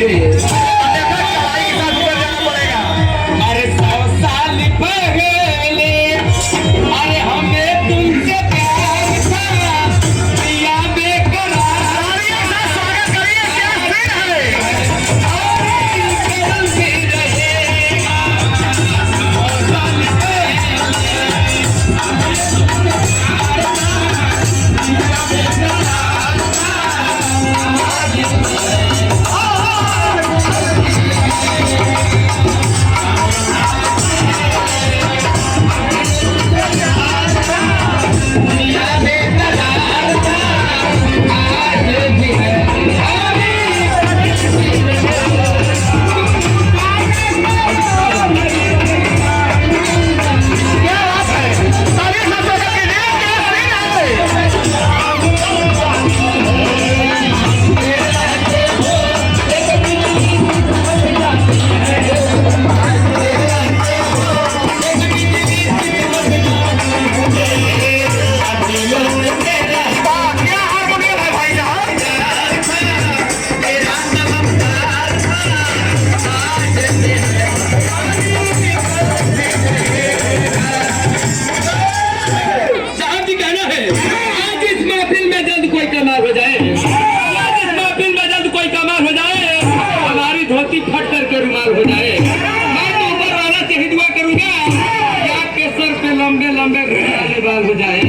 के देखो चढ़ाई के साथ ऊपर जाना पड़ेगा। अरे 100 साल पहले अरे हमें तुमसे प्यार था दिया बेकरार। स्वागत करिए, क्या सीन है। कदम से रहेगा 100 साल धोती फट करके रुमाल हो जाए। मैं तो ऊपर वाला से ही दुआ करूंगा कि आपके सर पे लंबे लंबे घुंघराले बाल हो जाए।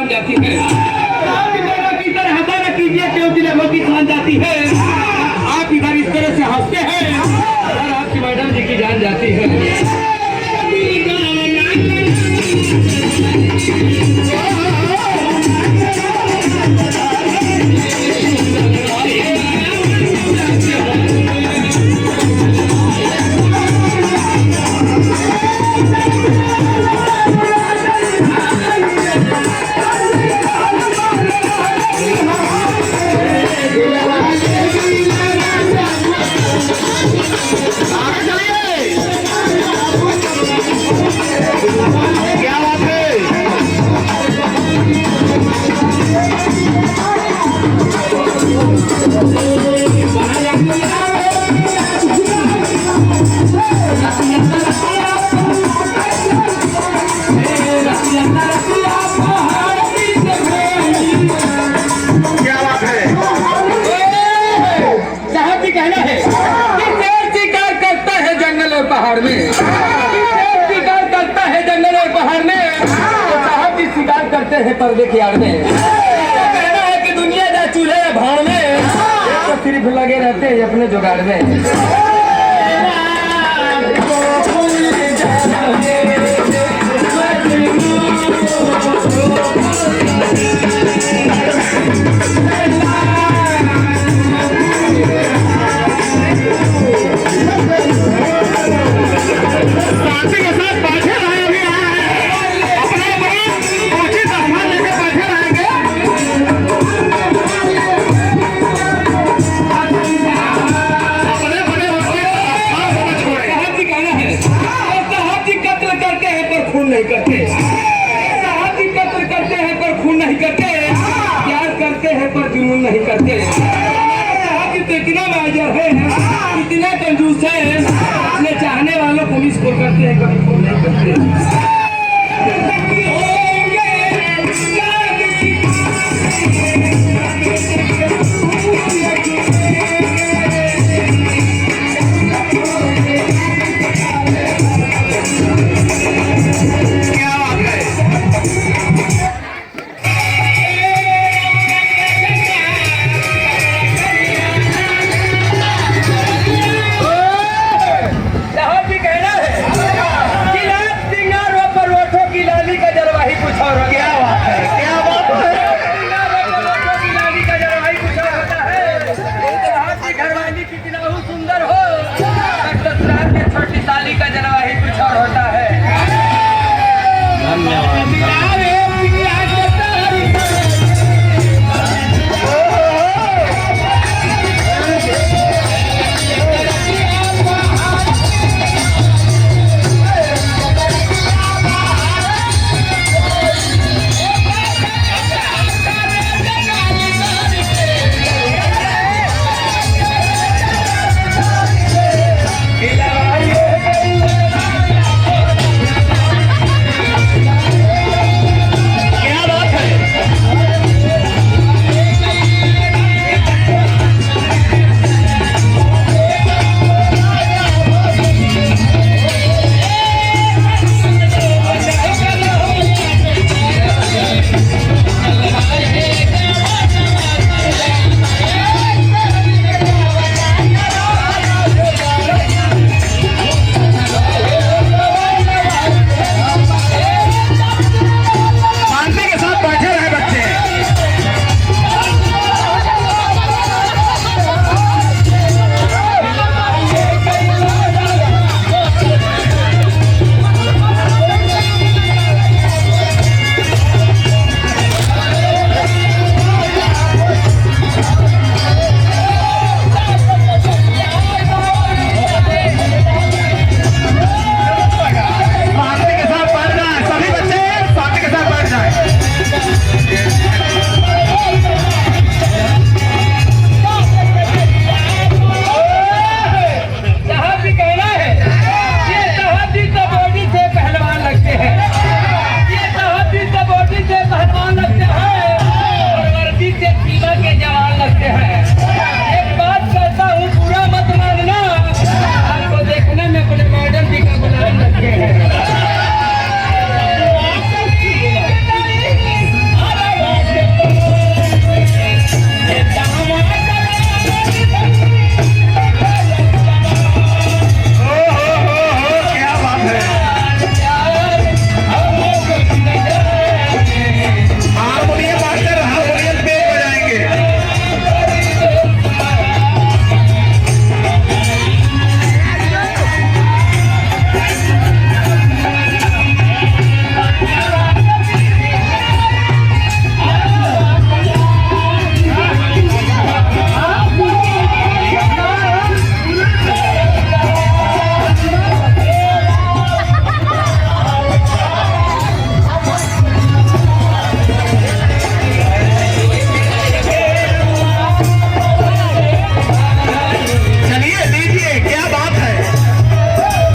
जाती है की तरह हंसा न कीजिए क्योंकि लोगों की जान जाती है। आप इधर इस तरह से हंसते हैं और आपकी मैडम जी की जान जाती है। पहाड़ में शिकार करता है जंगल और पहाड़ में, तो साहब भी शिकार करते हैं पर्दे की आड़ में। कहना है कि दुनिया जा चूल्हे या भाड़ में, तो सिर्फ लगे रहते हैं अपने जुगाड़ में। नहीं करते साहब, कत्ल करते हैं पर खून नहीं करते, प्यार करते हैं पर जुनून नहीं करते। साहब तो इतना माजर है, इतना कंजूस है, अपने चाहने वालों को मिस कॉल करते हैं, कभी फोन नहीं करते।